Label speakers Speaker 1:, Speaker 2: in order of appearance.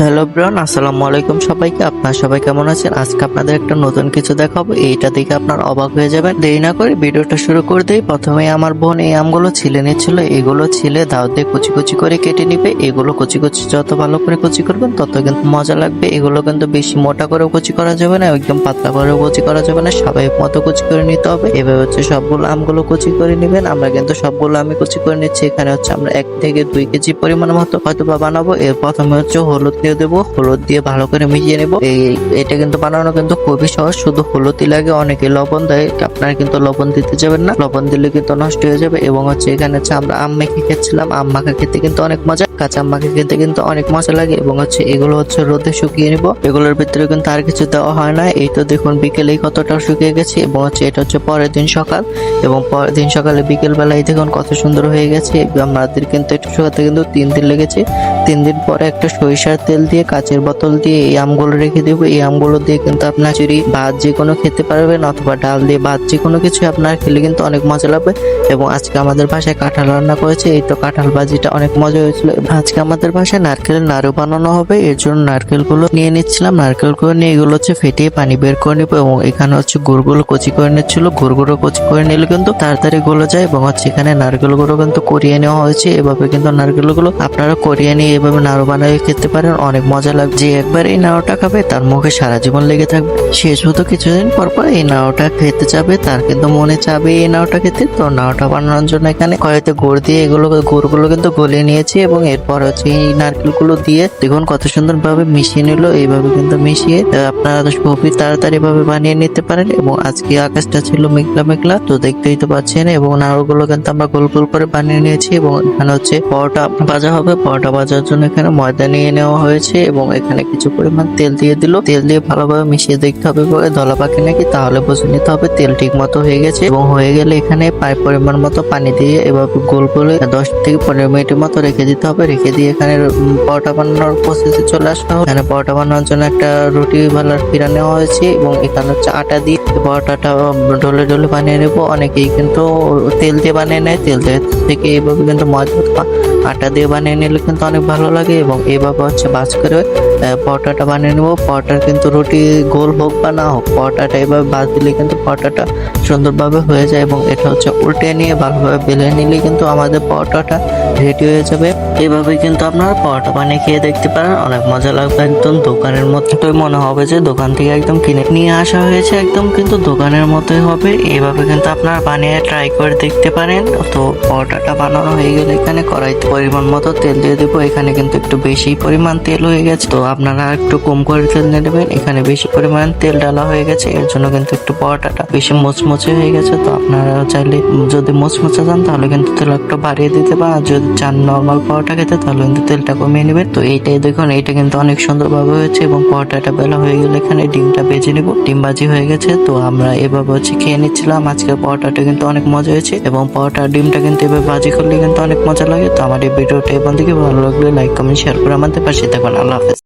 Speaker 1: Hello ব্রন, আসসালামু আলাইকুম সবাইকে। আপনারা সবাই কেমন আছেন? আজকে আপনাদের একটা নতুন কিছু দেখাবো, এইটা দেখে আপনার অবাক হয়ে যাবেন। দেরি না করে ভিডিওটা শুরু করে দেই। প্রথমে আমার বোন এই আমগুলো ছিলে নিচ্ছিল। এগুলো ছিলে দাও দিয়ে কুচি কুচি করে কেটে নিবে। এগুলো কুচি কুচি যত ভালো করে কুচি করবেন তত কিন্তু মজা লাগবে। এগুলো কিন্তু বেশি মোটা করেও কুচি করা যাবে না, একদম পাতলা করেও কুচি করা যাবে না, স্বাভাবিক মতো কুচি করে নিতে হবে। এভাবে হচ্ছে সবগুলো আমগুলো কুচি করে নিবেন। আমরা কিন্তু সবগুলো আমি কুচি করে নিচ্ছি। এখানে হচ্ছে আমরা 1 থেকে 2 কেজি পরিমাণ মতো হয়তো বা বানাবো। এর প্রথমে হচ্ছে হলুদ দিয়ে দেবো, হলুদ দিয়ে ভালো করে মিশিয়ে নেব। এটা কিন্তু বানানো কিন্তু খুবই সহজ, শুধু হলুদই লাগে। অনেকে লবণ দেয়, আপনারা কিন্তু লবণ দিতে যাবেন না, লবণ দিলে কিন্তু নষ্ট হয়ে যাবে। এবং হচ্ছে এখানে হচ্ছে আমরা আম মেখে খেয়েছিলাম, আম মাখা খেতে কিন্তু অনেক মজা, কাঁচা আম মাখা খেতে কিন্তু অনেক মজা লাগে। এবং হচ্ছে এগুলো হচ্ছে রোদে শুকিয়ে নিব। এগুলোর ভিতরে কিন্তু আর কিছু দেওয়া হয় না। এই তো দেখুন বিকেলেই কতটা শুকিয়ে গেছে। এবং হচ্ছে এটা হচ্ছে পরের দিন সকাল, এবং পরের দিন সকালে বিকেল বেলায় দেখুন কত সুন্দর হয়ে গেছে। আমাদের কিন্তু একটু শুকাতে কিন্তু 3 দিন লেগেছে। 3 দিন পরে একটা সরিষার তেল দিয়ে কাচের বোতল দিয়ে এই আমগুলো রেখে দেবো। এই আমগুলো দিয়ে কিন্তু আপনার চুরি ভাত যে কোনো খেতে পারবেন, অথবা ডাল দিয়ে ভাত যে কোনো কিছু আপনার খেলে কিন্তু অনেক মজা লাগবে। এবং আজকে আমাদের বাসায় কাঁঠাল রান্না করেছে। এই তো কাঁঠাল ভাজিটা অনেক মজা হয়েছিল। আজকে আমাদের বাসায় নারকেলের নাড়ু বানানো হবে, এর জন্য নারকেলগুলো নিয়ে নিচ্ছিলাম। নারকেলগুলো নিয়ে এগুলো হচ্ছে ফেটিয়ে পানি বের করে নিবো। এবং এখানে হচ্ছে গুড়গুলো কচি করে নিচ্ছিল। গুড়গুলো কচি করে নিলে কিন্তু তাড়াতাড়ি গলে যায়। এবং হচ্ছে এখানে নারকেলগুলো কিন্তু কুড়িয়ে নেওয়া হয়েছে। এভাবে কিন্তু নারকেলগুলো আপনারা কুড়িয়ে নিয়ে এভাবে নাড়ু বানিয়ে খেতে পারেন, অনেক মজা লাগবে। যে একবার এই নাড়ুটা খাবে তার মুখে সারা জীবন লেগে থাকবে। শেষ হতো কিছুদিন পর পর এই নাড়ুটা খেতে যাবে, তার কিন্তু মনে চাবে এই নাড়ুটা খেতে। তো নাড়ুটা বানানোর জন্য এখানে কড়াইতে গুড় দিয়ে গুড়গুলো কিন্তু গলিয়ে নিয়েছি। এবং এরপর হচ্ছে এই নারকেলগুলো দিয়ে দেখুন কত সুন্দর ভাবে মিশিয়ে নিল। এইভাবে কিন্তু মিশিয়ে আপনারা খুবই তাড়াতাড়ি ভাবে বানিয়ে নিতে পারেন। এবং আজকে আকাশটা ছিল মেঘলা মেঘলা, তো দেখতেই তো পাচ্ছেন। এবং নাড়ুগুলো কিন্তু আমরা গোল গোল করে বানিয়ে নিয়েছি। এবং এখানে হচ্ছে পরোটা ভাজা হবে। পরোটা ভাজার জন্য এখানে ময়দা নিয়ে নেওয়া হয়েছে। এবং এখানে কিছু পরিমাণ তেল দিয়ে দিল। তেল দিয়ে ভালোভাবে মিশিয়ে দেখতে হবে দলা পাকে নাকি, তাহলে বুঝে নিতে হবে তেল ঠিক মতো হয়ে গেছে। এবং হয়ে গেলে এখানে পরিমাণ মতো পানি দিয়ে এভাবে গোল করে 10 থেকে 15 মিনিটের মতো রেখে দিতে হবে। রেখে দিয়ে এখানে পরোটা বানানোর প্রসেসে চলে আসতে হবে। এখানে পরোটা বানানোর জন্য একটা রুটি বেলার পিড়া নেওয়া হয়েছে। এবং এখানে হচ্ছে আটা দিয়ে পরোটাটা ঢলে ঢলে বানিয়ে নেবো। অনেকেই কিন্তু তেল দিয়ে বানিয়ে নেয়, তেল থেকে এইভাবে কিন্তু ময়দা আটা দিয়ে বানিয়ে নিলে কিন্তু অনেক ভালো লাগে। এবং এইভাবে হচ্ছে ভাঁজ করে পরোটাটা বানিয়ে নেবো। পরোটার কিন্তু রুটি গোল হোক বা না হোক, পরোটাটা এভাবে ভাঁজ দিলে কিন্তু পরোটাটা সুন্দরভাবে হয়ে যায়। এবং এটা হচ্ছে উল্টে নিয়ে ভালোভাবে বেলে নিলে কিন্তু আমাদের পরোটাটা রেডি হয়ে যাবে। এভাবে কিন্তু আপনারা পরোটা বানিয়ে খেয়ে দেখতে পারেন, অনেক মজা লাগবে। একদম দোকানের মতোই মনে হবে যে দোকান থেকে একদম কিনে নিয়ে আসা হয়েছে, একদম কিন্তু দোকানের মতোই হবে। এইভাবে কিন্তু আপনারা বানিয়ে ট্রাই করে দেখতে পারেন। তো পরোটাটা বানানো হয়ে গেলে এখানে কড়াইতে পরিমাণ মতো তেল দিয়ে দেবো। এখানে কিন্তু একটু বেশি পরিমাণ তেল হয়ে গেছে, তো আপনারা একটু কম করে তেল নিয়ে নেবেন। এখানে বেশি পরিমাণ তেল ডালা হয়ে গেছে, এর জন্য কিন্তু একটু পরোটাটা বেশি মুচমুচে হয়ে গেছে। তো আপনারা চাইলে যদি মুচমুচে চান তাহলে কিন্তু তেল একটু বাড়িয়ে দিতে পারেন, আর যদি চান নর্মাল পরোটা খেতে তাহলে কিন্তু তেলটা কমিয়ে নেবেন। তো এইটাই দেখুন, এইটা কিন্তু অনেক সুন্দরভাবে হয়েছে। এবং পরোটাটা বেলা হয়ে গেলে এখানে ডিমটা ভেজে নেব। ডিম ভাজি হয়ে গেছে, তো আমরা এভাবে হচ্ছে খেয়ে নিচ্ছিলাম। আজকে পরোটাটা কিন্তু অনেক মজা হয়েছে। এবং পরোটা ডিমটা কিন্তু এভাবে ভাজি করলে কিন্তু অনেক মজা লাগে। তো আমার এই ভিডিওটা এখান থেকে ভালো লাগলে লাইক কমেন্ট শেয়ার করে আমাদের পাশে থাকুন। আল্লাহ হাফেজ।